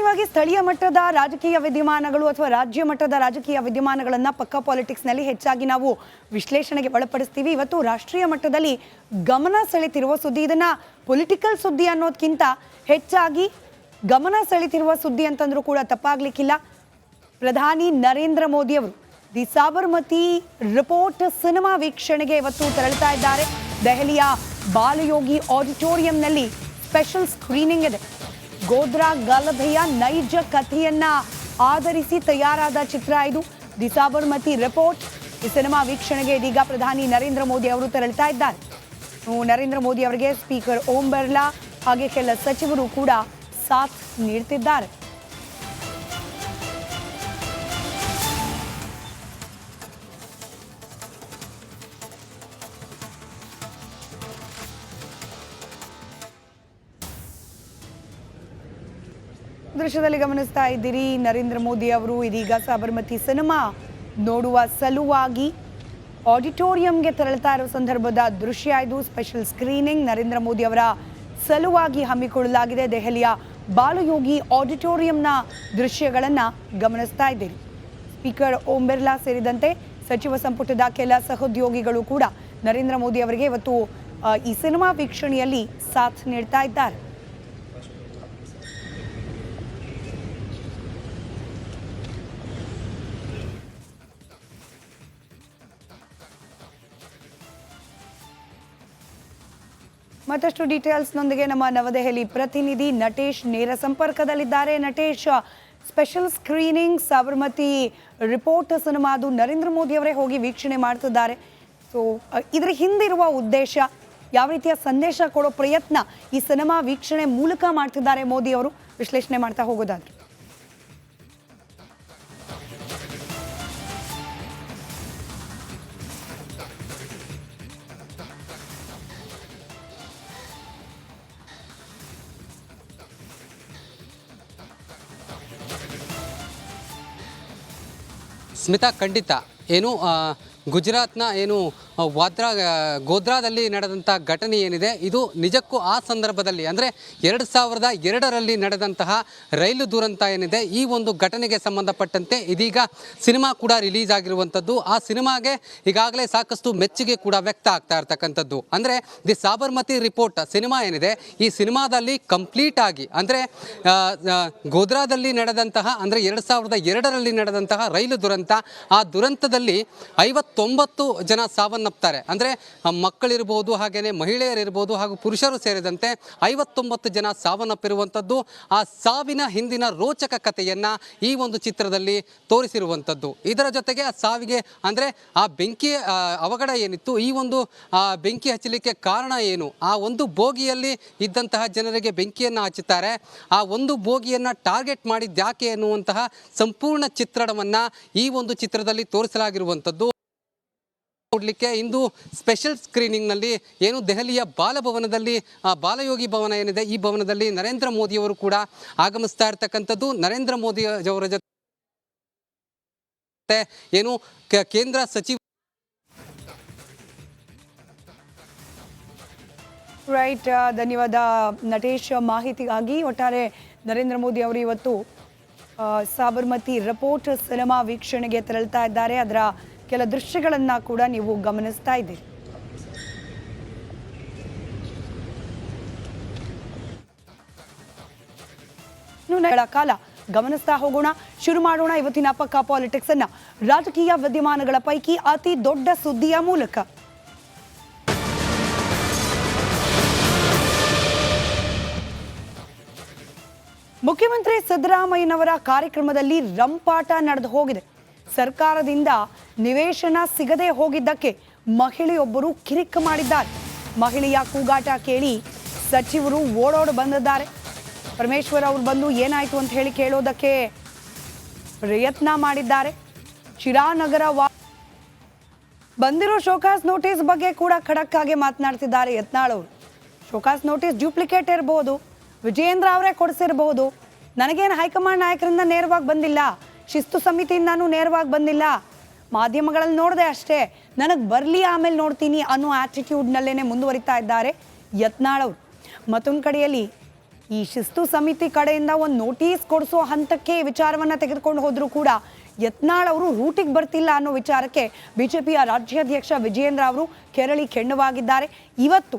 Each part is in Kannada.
ಸಾಮಾನ್ಯವಾಗಿ ಸ್ಥಳೀಯ ಮಟ್ಟದ ರಾಜಕೀಯ ವಿದ್ಯಮಾನಗಳು ಅಥವಾ ರಾಜ್ಯ ಮಟ್ಟದ ರಾಜಕೀಯ ವಿದ್ಯಮಾನಗಳನ್ನು ಪಕ್ಕಾ ಪಾಲಿಟಿಕ್ಸ್ನಲ್ಲಿ ಹೆಚ್ಚಾಗಿ ನಾವು ವಿಶ್ಲೇಷಣೆಗೆ ಒಳಪಡಿಸ್ತೀವಿ. ಇವತ್ತು ರಾಷ್ಟ್ರೀಯ ಮಟ್ಟದಲ್ಲಿ ಗಮನ ಸೆಳೆತಿರುವ ಸುದ್ದಿ, ಇದನ್ನು ಪೊಲಿಟಿಕಲ್ ಸುದ್ದಿ ಅನ್ನೋದಕ್ಕಿಂತ ಹೆಚ್ಚಾಗಿ ಗಮನ ಸೆಳೆತಿರುವ ಸುದ್ದಿ ಅಂತಂದ್ರೂ ಕೂಡ ತಪ್ಪಾಗಲಿಕ್ಕಿಲ್ಲ. ಪ್ರಧಾನಿ ನರೇಂದ್ರ ಮೋದಿ ಅವರು ದಿ ಸಾಬರ್ಮತಿ ರಿಪೋರ್ಟ್ ಸಿನಿಮಾ ವೀಕ್ಷಣೆಗೆ ಇವತ್ತು ತೆರಳುತ್ತಾ ಇದ್ದಾರೆ. ದೆಹಲಿಯ ಬಾಲಯೋಗಿ ಆಡಿಟೋರಿಯಂನಲ್ಲಿ ಸ್ಪೆಷಲ್ ಸ್ಕ್ರೀನಿಂಗ್ ಇದೆ. ಗೋಧ್ರಾ ಗಲಭೆಯ ನೈಜ ಕಥೆಯನ್ನ ಆಧರಿಸಿ ತಯಾರಾದ ಚಿತ್ರ ಇದು, ದಿ ಸಾಬರ್ಮತಿ ರಿಪೋರ್ಟ್. ಈ ಸಿನಿಮಾ ವೀಕ್ಷಣೆಗೆ ಇದೀಗ ಪ್ರಧಾನಿ ನರೇಂದ್ರ ಮೋದಿ ಅವರು ತೆರಳುತ್ತಾ ಇದ್ದಾರೆ. ನರೇಂದ್ರ ಮೋದಿ ಅವರಿಗೆ ಸ್ಪೀಕರ್ ಓಂ ಬಿರ್ಲಾ ಹಾಗೆ ಕೆಲ ಸಚಿವರು ಕೂಡ ಸಾಥ್ ನೀಡುತ್ತಿದ್ದಾರೆ. ದೃಶ್ಯದಲ್ಲಿ ಗಮನಿಸ್ತಾ ಇದ್ದೀರಿ, ನರೇಂದ್ರ ಮೋದಿ ಅವರು ಇದೀಗ ಸಾಬರ್ಮತಿ ಸಿನಿಮಾ ನೋಡುವ ಸಲುವಾಗಿ ಆಡಿಟೋರಿಯಂಗೆ ತೆರಳುತ್ತಾ ಇರುವ ಸಂದರ್ಭದ ದೃಶ್ಯ ಇದು. ಸ್ಪೆಷಲ್ ಸ್ಕ್ರೀನಿಂಗ್ ನರೇಂದ್ರ ಮೋದಿ ಅವರ ಸಲುವಾಗಿ ಹಮ್ಮಿಕೊಳ್ಳಲಾಗಿದೆ. ದೆಹಲಿಯ ಬಾಲಯೋಗಿ ಆಡಿಟೋರಿಯಂನ ದೃಶ್ಯಗಳನ್ನು ಗಮನಿಸ್ತಾ ಇದ್ದೀರಿ. ಸ್ಪೀಕರ್ ಓಂ ಬಿರ್ಲಾ ಸೇರಿದಂತೆ ಸಚಿವ ಸಂಪುಟದ ಕೆಲ ಸಹೋದ್ಯೋಗಿಗಳು ಕೂಡ ನರೇಂದ್ರ ಮೋದಿ ಅವರಿಗೆ ಇವತ್ತು ಈ ಸಿನಿಮಾ ವೀಕ್ಷಣೆಯಲ್ಲಿ ಸಾಥ್ ನೀಡ್ತಾ ಇದ್ದಾರೆ. ಮತ್ತಷ್ಟು ಡೀಟೇಲ್ಸ್ನೊಂದಿಗೆ ನಮ್ಮ ನವದೆಹಲಿ ಪ್ರತಿನಿಧಿ ನಟೇಶ್ ನೇರ ಸಂಪರ್ಕದಲ್ಲಿದ್ದಾರೆ. Natesh, special screening Sabarmati report ಸಿನಿಮಾದು ನರೇಂದ್ರ ಮೋದಿ ಅವರೇ ಹೋಗಿ ವೀಕ್ಷಣೆ ಮಾಡ್ತಿದ್ದಾರೆ. ಸೊ ಇದರ ಹಿಂದಿರುವ ಉದ್ದೇಶ, ಯಾವ ರೀತಿಯ ಸಂದೇಶ ಕೊಡೋ ಪ್ರಯತ್ನ ಈ ಸಿನಿಮಾ ವೀಕ್ಷಣೆ ಮೂಲಕ ಮಾಡ್ತಿದ್ದಾರೆ ಮೋದಿ ಅವರು, ವಿಶ್ಲೇಷಣೆ ಮಾಡ್ತಾ ಹೋಗೋದಾದ್ರೆ? ಸ್ಮಿತಾ, ಖಂಡಿತ ಏನು ಗುಜರಾತ್ನ ಏನು ಗೋಧ್ರಾದಲ್ಲಿ ನಡೆದಂಥ ಘಟನೆ ಏನಿದೆ, ಇದು ನಿಜಕ್ಕೂ ಆ ಸಂದರ್ಭದಲ್ಲಿ ಅಂದರೆ 2002ರಲ್ಲಿ ನಡೆದಂತಹ ರೈಲು ದುರಂತ ಏನಿದೆ, ಈ ಒಂದು ಘಟನೆಗೆ ಸಂಬಂಧಪಟ್ಟಂತೆ ಇದೀಗ ಸಿನಿಮಾ ಕೂಡ ರಿಲೀಸ್ ಆಗಿರುವಂಥದ್ದು. ಆ ಸಿನಿಮಾಗೆ ಈಗಾಗಲೇ ಸಾಕಷ್ಟು ಮೆಚ್ಚುಗೆ ಕೂಡ ವ್ಯಕ್ತ ಆಗ್ತಾ ಇರ್ತಕ್ಕಂಥದ್ದು. ಅಂದರೆ ದಿ ಸಾಬರ್ಮತಿ ರಿಪೋರ್ಟ್ ಸಿನಿಮಾ ಏನಿದೆ, ಈ ಸಿನಿಮಾದಲ್ಲಿ ಕಂಪ್ಲೀಟ್ ಆಗಿ ಅಂದರೆ ಗೋಧ್ರಾದಲ್ಲಿ ನಡೆದಂತಹ ಅಂದರೆ 2002ರಲ್ಲಿ ನಡೆದಂತಹ ರೈಲು ದುರಂತ, ಆ ದುರಂತದಲ್ಲಿ 59 ಜನ ಸಾವನ್ನಪ್ತಾರೆ. ಅಂದರೆ ಮಕ್ಕಳಿರ್ಬೋದು, ಹಾಗೆಯೇ ಮಹಿಳೆಯರಿರ್ಬೋದು ಹಾಗೂ ಪುರುಷರು ಸೇರಿದಂತೆ 59 ಜನ ಸಾವನ್ನಪ್ಪಿರುವಂಥದ್ದು. ಆ ಸಾವಿನ ಹಿಂದಿನ ರೋಚಕ ಕಥೆಯನ್ನು ಈ ಒಂದು ಚಿತ್ರದಲ್ಲಿ ತೋರಿಸಿರುವಂಥದ್ದು. ಇದರ ಜೊತೆಗೆ ಆ ಸಾವಿಗೆ ಅಂದರೆ ಆ ಬೆಂಕಿ ಅವಘಡ ಏನಿತ್ತು, ಈ ಒಂದು ಬೆಂಕಿ ಹಚ್ಚಲಿಕ್ಕೆ ಕಾರಣ ಏನು, ಆ ಒಂದು ಬೋಗಿಯಲ್ಲಿ ಇದ್ದಂತಹ ಜನರಿಗೆ ಬೆಂಕಿಯನ್ನು ಹಚ್ಚುತ್ತಾರೆ, ಆ ಒಂದು ಬೋಗಿಯನ್ನು ಟಾರ್ಗೆಟ್ ಮಾಡಿದ್ಯಾಕೆ ಎನ್ನುವಂತಹ ಸಂಪೂರ್ಣ ಚಿತ್ರಣವನ್ನು ಈ ಒಂದು ಚಿತ್ರದಲ್ಲಿ ತೋರಿಸಲಾಗಿರುವಂಥದ್ದು. ನೋಡಲಿಕ್ಕೆ ಇಂದು ಸ್ಪೆಷಲ್ ಸ್ಕ್ರೀನಿಂಗ್ನಲ್ಲಿ ಏನು ದೆಹಲಿಯ ಬಾಲಭವನದಲ್ಲಿ ಬಾಲಯೋಗಿ ಭವನ ಏನಿದೆ, ಈ ಭವನದಲ್ಲಿ ನರೇಂದ್ರ ಮೋದಿಯವರು ಕೂಡ ಆಗಮಿಸ್ತಾ ಇರ್ತಕ್ಕಂಥದ್ದು. ನರೇಂದ್ರ ಮೋದಿ ಅವರ ಜೊತೆ ಏನು ಕೇಂದ್ರ ಸಚಿವ ರೈಟ್, ಧನ್ಯವಾದ ನಟೇಶ್ ಮಾಹಿತಿಗಾಗಿ. ಒಟ್ಟಾರೆ ನರೇಂದ್ರ ಮೋದಿ ಅವರು ಇವತ್ತು ಸಾಬರ್ಮತಿ ರಿಪೋರ್ಟ್ ಸಿನಿಮಾ ವೀಕ್ಷಣೆಗೆ ತೆರಳುತ್ತಾ ಇದ್ದಾರೆ. ಅದರ ಕೆಲ ದೃಶ್ಯಗಳನ್ನು ಕೂಡ ನೀವು ಗಮನಿಸ್ತಾ ಇದ್ದೀರಿ. ಕಾಲ ಗಮನಿಸ್ತಾ ಹೋಗೋಣ, ಶುರು ಮಾಡೋಣ ಇವತ್ತಿನ ಪಕ್ಕಾ ಪಾಲಿಟಿಕ್ಸ್ ಅನ್ನ ರಾಜಕೀಯ ವಿದ್ಯಮಾನಗಳ ಪೈಕಿ ಅತಿ ದೊಡ್ಡ ಸುದ್ದಿಯ ಮೂಲಕ. ಮುಖ್ಯಮಂತ್ರಿ ಸಿದ್ದರಾಮಯ್ಯನವರ ಕಾರ್ಯಕ್ರಮದಲ್ಲಿ ರಂಪಾಟ ನಡೆದು ಹೋಗಿದೆ. ಸರ್ಕಾರದಿಂದ ನಿವೇಶನ ಸಿಗದೆ ಹೋಗಿದ್ದಕ್ಕೆ ಮಹಿಳೆಯೊಬ್ಬರು ಕಿರಿಕ್ ಮಾಡಿದ್ದಾರೆ. ಮಹಿಳೆಯ ಕೂಗಾಟ ಕೇಳಿ ಸಚಿವರು ಓಡೋಡು ಬಂದಿದ್ದಾರೆ. ಪರಮೇಶ್ವರ್ ಅವರು ಬಂದು ಏನಾಯ್ತು ಅಂತ ಹೇಳಿ ಕೇಳೋದಕ್ಕೆ ಪ್ರಯತ್ನ ಮಾಡಿದ್ದಾರೆ. ಶಿರಾನಗರ ಬಂದಿರೋ ಶೋಕಾಸ್ ನೋಟಿಸ್ ಬಗ್ಗೆ ಕೂಡ ಖಡಕ್ ಆಗಿ ಮಾತನಾಡ್ತಿದ್ದಾರೆ ಯತ್ನಾಳ್ ಅವರು. ಶೋಕಾಸ್ ನೋಟಿಸ್ ಡ್ಯೂಪ್ಲಿಕೇಟ್ ಇರಬಹುದು, ವಿಜಯೇಂದ್ರ ಅವರೇ ಕೊಡಿಸಿರಬಹುದು, ನನಗೇನು ಹೈಕಮಾಂಡ್ ನಾಯಕರಿಂದ ನೇರವಾಗಿ ಬಂದಿಲ್ಲ, ಶಿಸ್ತು ಸಮಿತಿಯಿಂದಾನು ನೇರವಾಗಿ ಬಂದಿಲ್ಲ, ಮಾಧ್ಯಮಗಳಲ್ಲಿ ನೋಡಿದೆ ಅಷ್ಟೇ, ನನಗೆ ಬರಲಿ ಆಮೇಲೆ ನೋಡ್ತೀನಿ ಅನ್ನೋ ಆಟಿಟ್ಯೂಡ್ನಲ್ಲೇ ಮುಂದುವರಿತಾ ಇದ್ದಾರೆ ಯತ್ನಾಳ್ ಅವರು. ಮತ್ತೊಂದು ಕಡೆಯಲ್ಲಿ ಈ ಶಿಸ್ತು ಸಮಿತಿ ಕಡೆಯಿಂದ ಒಂದು ನೋಟಿಸ್ ಕೊಡಿಸೋ ಹಂತಕ್ಕೆ ವಿಚಾರವನ್ನ ತೆಗೆದುಕೊಂಡು ಹೋದ್ರು ಕೂಡ ಯತ್ನಾಳ್ ಅವರು ರೂಟಿಗೆ ಬರ್ತಿಲ್ಲ ಅನ್ನೋ ವಿಚಾರಕ್ಕೆ ಬಿಜೆಪಿಯ ರಾಜ್ಯಾಧ್ಯಕ್ಷ ವಿಜಯೇಂದ್ರ ಅವರು ಕೆರಳಿ ಕೆಣ್ಣವಾಗಿದ್ದಾರೆ. ಇವತ್ತು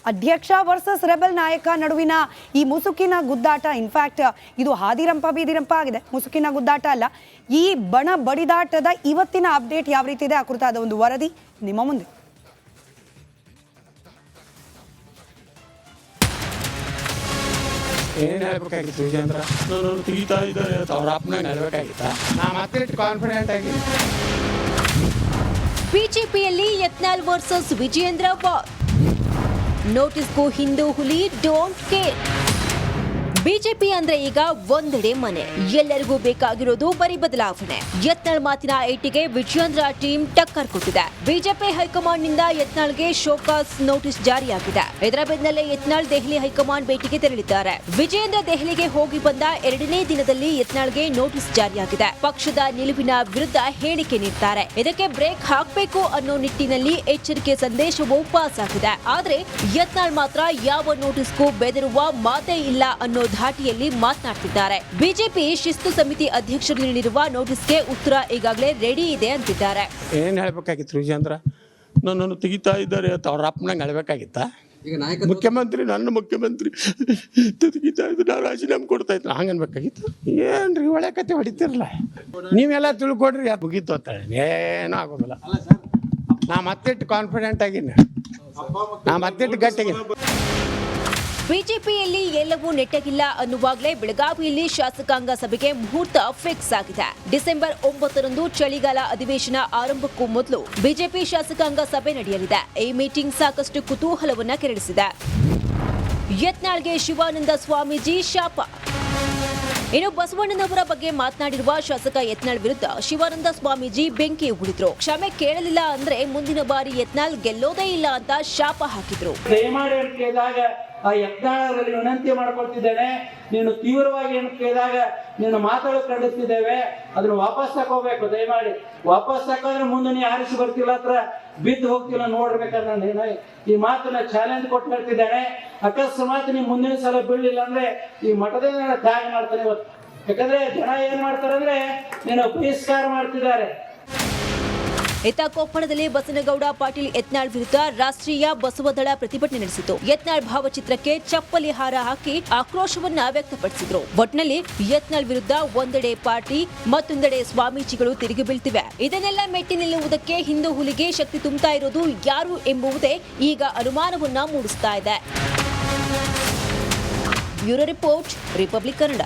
ಅಧ್ಯಕ್ಷ ವರ್ಸಸ್ ರೆಬೆಲ್ ನಾಯಕ ನಡುವಿನ ಈ ಮುಸುಕಿನ ಗುದ್ದಾಟ, ಇನ್ಫ್ಯಾಕ್ಟ್ ಇದು ಹಾದಿರಂಪ ಬೀದಿರಂಪ ಆಗಿದೆ, ಮುಸುಕಿನ ಗುದ್ದಾಟ ಅಲ್ಲ. ಈ ಬಣ ಬಡಿದಾಟದ ಇವತ್ತಿನ ಅಪ್ಡೇಟ್ ಯಾವ ರೀತಿ ಇದೆ ಆ ಕುರಿತಾದ ಒಂದು ವರದಿ ನಿಮ್ಮ ಮುಂದೆ. ಏನು ಹೇಳ್ಬೇಕಾಗಿತ್ತು ವಿಜೇಂದ್ರ? ನಾನು ತೆಗಿತಾ ಇದ್ದಾರೆ ಅವ್ರ ಅಪ್ಪನಾಗ ಹೇಳ್ಬೇಕಾಗಿತ್ತ? ನಾ ಮತ್ತೆ ಕಾನ್ಫಿಡೆಂಟ್ ಆಗಿ ಬಿಜೆಪಿಯಲ್ಲಿ ಯತ್ನಾಳ್ ವರ್ಸಸ್ ವಿಜಯೇಂದ್ರ ವಾರ್. ನೋಟಿಸ್ಗೂ ಹಿಂದೂ ಹುಲಿ ಡೋಂಟ್ ಕೇರ್. ಬಿಜೆಪಿ ಅಂದ್ರೆ ಈಗ ಒಂದೆಡೆ ಮನೆ, ಎಲ್ಲರಿಗೂ ಬೇಕಾಗಿರೋದು ಬರೀ ಬದಲಾವಣೆ. ಯತ್ನಾಳ್ ಮಾತಿನ ಏಟಿಗೆ ವಿಜಯೇಂದ್ರ ಟೀಮ್ ಟಕ್ಕರ್ ಕೊಟ್ಟಿದೆ. ಬಿಜೆಪಿ ಹೈಕಮಾಂಡ್ ನಿಂದ ಯತ್ನಾಳ್ಗೆ ಶೋಕಾಸ್ ನೋಟಿಸ್ ಜಾರಿಯಾಗಿದೆ. ಇದರ ಬೆನ್ನಲ್ಲೇ ಯತ್ನಾಳ್ ದೆಹಲಿ ಹೈಕಮಾಂಡ್ ಭೇಟಿಗೆ ತೆರಳಿದ್ದಾರೆ. ವಿಜಯೇಂದ್ರ ದೆಹಲಿಗೆ ಹೋಗಿ ಬಂದ 2ನೇ ದಿನದಲ್ಲಿ ಯತ್ನಾಳ್ಗೆ ನೋಟಿಸ್ ಜಾರಿಯಾಗಿದೆ. ಪಕ್ಷದ ನಿಲುವಿನ ವಿರುದ್ಧ ಹೇಳಿಕೆ ನೀಡ್ತಾರೆ. ಇದಕ್ಕೆ ಬ್ರೇಕ್ ಹಾಕಬೇಕು ಅನ್ನೋ ನಿಟ್ಟಿನಲ್ಲಿ ಎಚ್ಚರಿಕೆ ಸಂದೇಶವೂ ಪಾಸ್ ಆಗಿದೆ. ಆದ್ರೆ ಯತ್ನಾಳ್ ಮಾತ್ರ ಯಾವ ನೋಟಿಸ್ಗೂ ಬೆದರುವ ಮಾತೇ ಇಲ್ಲ ಅನ್ನೋ ಧಾಟಿಯಲ್ಲಿ ಮಾತನಾಡ್ತಿದ್ದಾರೆ. ಬಿಜೆಪಿ ಶಿಸ್ತು ಸಮಿತಿ ಅಧ್ಯಕ್ಷರು ನೀಡಿರುವ ನೋಟಿಸ್ಗೆ ಉತ್ತರ ಈಗಾಗಲೇ ರೆಡಿ ಇದೆ ಅಂತಿದ್ದಾರೆ. ಏನು ಹೇಳ್ಬೇಕಾಗಿತ್ತು ವಿಜೇಂದ್ರ? ನನ್ನನ್ನು ತೆಗಿತಾ ಇದ್ದಾರೆ ಅವ್ರ ಅಪ್ಪನಂಗೆ ಹೇಳ್ಬೇಕಾಗಿತ್ತ? ಈಗ ನಾಯಕ ಮುಖ್ಯಮಂತ್ರಿ, ನನ್ನ ಮುಖ್ಯಮಂತ್ರಿ ತೆಗಿತಾ ಇದ್ರು, ನಾನು ರಾಜೀನಾಮೆ ಕೊಡ್ತಾ ಇತ್ತು, ಹಂಗೆ ಅನ್ಬೇಕಾಗಿತ್ತು? ಏನ್ರಿ ಒಳ್ಳೆ ಕತೆ ಹೊಡಿತಿರಲ್ಲ ನೀವೆಲ್ಲ ತಿಳ್ಕೊಡ್ರಿ, ಅದು ಮುಗೀತು ಅಂತ ಏನೂ ಆಗೋದಿಲ್ಲ. ನಾ ಮತ್ತಿಟ್ಟು ಕಾನ್ಫಿಡೆಂಟ್ ಆಗಿನಿ, ನಾ ಮತ್ತಿಟ್ಟು ಗಟ್ಟಿಗಿನಿ. ಬಿಜೆಪಿಯಲ್ಲಿ ಎಲ್ಲವೂ ನೆಟ್ಟಗಿಲ್ಲ ಅನ್ನುವಾಗಲೇ ಬೆಳಗಾವಿಯಲ್ಲಿ ಶಾಸಕಾಂಗ ಸಭೆಗೆ ಮುಹೂರ್ತ ಫಿಕ್ಸ್ ಆಗಿದೆ. ಡಿಸೆಂಬರ್ 9ರಂದು ಚಳಿಗಾಲ ಅಧಿವೇಶನ ಆರಂಭಕ್ಕೂ ಮೊದಲು ಬಿಜೆಪಿ ಶಾಸಕಾಂಗ ಸಭೆ ನಡೆಯಲಿದೆ. ಈ ಮೀಟಿಂಗ್ ಸಾಕಷ್ಟು ಕುತೂಹಲವನ್ನ ಕೆರಳಿಸಿದೆ. ಯತ್ನಾಳ್ಗೆ ಶಿವಾನಂದ ಸ್ವಾಮೀಜಿ ಶಾಪ. ಇನ್ನು ಬಸವಣ್ಣನವರ ಬಗ್ಗೆ ಮಾತನಾಡಿರುವ ಶಾಸಕ ಯತ್ನಾಳ್ ವಿರುದ್ಧ ಶಿವಾನಂದ ಸ್ವಾಮೀಜಿ ಬೆಂಕಿ ಉಗುಳಿದ್ರು. ಕ್ಷಮೆ ಕೇಳಲಿಲ್ಲ ಅಂದ್ರೆ ಮುಂದಿನ ಬಾರಿ ಯತ್ನಾಳ್ ಗೆಲ್ಲೋದೇ ಇಲ್ಲ ಅಂತ ಶಾಪ ಹಾಕಿದ್ರು. ದಯಮಾಡಿ ಅಂತ ಕೇಳಿದಾಗ ಆ ಯತ್ನಾಳರಲ್ಲಿ ವಿನಂತಿ ಮಾಡ್ಕೊಳ್ತಿದ್ದೇನೆ, ನೀನು ತೀವ್ರವಾಗಿ ಏನು ಕೇಳಿದಾಗ ನೀನು ಮಾತಾಡೋ ಖಂಡಿಸ್ತಿದ್ದೇವೆ, ಅದನ್ನ ವಾಪಸ್ ತಗೋಬೇಕು. ದಯಮಾಡಿ ವಾಪಸ್ ತಕೊಂಡ್ರೆ ಮುಂದೆ ನೀ ಆರಿಸಿ ಬರ್ತಿಲ್ಲ, ಹತ್ರ ಬಿದ್ದು ಹೋಗ್ತಿಲ್ಲ ನೋಡ್ಬೇಕಾದ್ರೆ ನಾನು ಈ ಮಾತನ್ನ ಚಾಲೆಂಜ್ ಕೊಟ್ಟು ಹೇಳ್ತಿದ್ದೇನೆ. ಅಕಸ್ಮಾತ್ ನೀವು ಮುಂದಿನ ಸಲ ಬೀಳಲಿಲ್ಲ ಅಂದ್ರೆ ಈ ಮಠದಿಂದ ತ್ಯಾಗ ಮಾಡ್ತಾನೆ ಇವತ್ತು. ಯಾಕಂದ್ರೆ ಜನ ಏನ್ ಮಾಡ್ತಾರೆ ಅಂದ್ರೆ ನೀನು ಬಹಿಷ್ಕಾರ ಮಾಡ್ತಿದ್ದಾರೆ. ಇತ್ತ ಕೊಪ್ಪಳದಲ್ಲಿ ಬಸನಗೌಡ ಪಾಟೀಲ್ ಯತ್ನಾಳ್ ವಿರುದ್ಧ ರಾಷ್ಟ್ರೀಯ ಬಸವದಳ ಪ್ರತಿಭಟನೆ ನಡೆಸಿತು. ಯತ್ನಾಳ್ ಭಾವಚಿತ್ರಕ್ಕೆ ಚಪ್ಪಲಿ ಹಾರ ಹಾಕಿ ಆಕ್ರೋಶವನ್ನ ವ್ಯಕ್ತಪಡಿಸಿದ್ರು. ಒಟ್ನಲ್ಲಿ ಯತ್ನಾಳ್ ವಿರುದ್ಧ ಒಂದೆಡೆ ಪಾರ್ಟಿ, ಮತ್ತೊಂದೆಡೆ ಸ್ವಾಮೀಜಿಗಳು ತಿರುಗಿ ಬೀಳ್ತಿವೆ. ಇದನ್ನೆಲ್ಲ ಮೆಟ್ಟಿ ನಿಲ್ಲುವುದಕ್ಕೆ ಹಿಂದೂ ಹುಲಿಗೆ ಶಕ್ತಿ ತುಂಬುತ್ತಾ ಇರೋದು ಯಾರು ಎಂಬುವುದೇ ಈಗ ಅನುಮಾನವನ್ನ ಮೂಡಿಸ್ತಾ ಇದೆ. Bureau report, republic Kannada.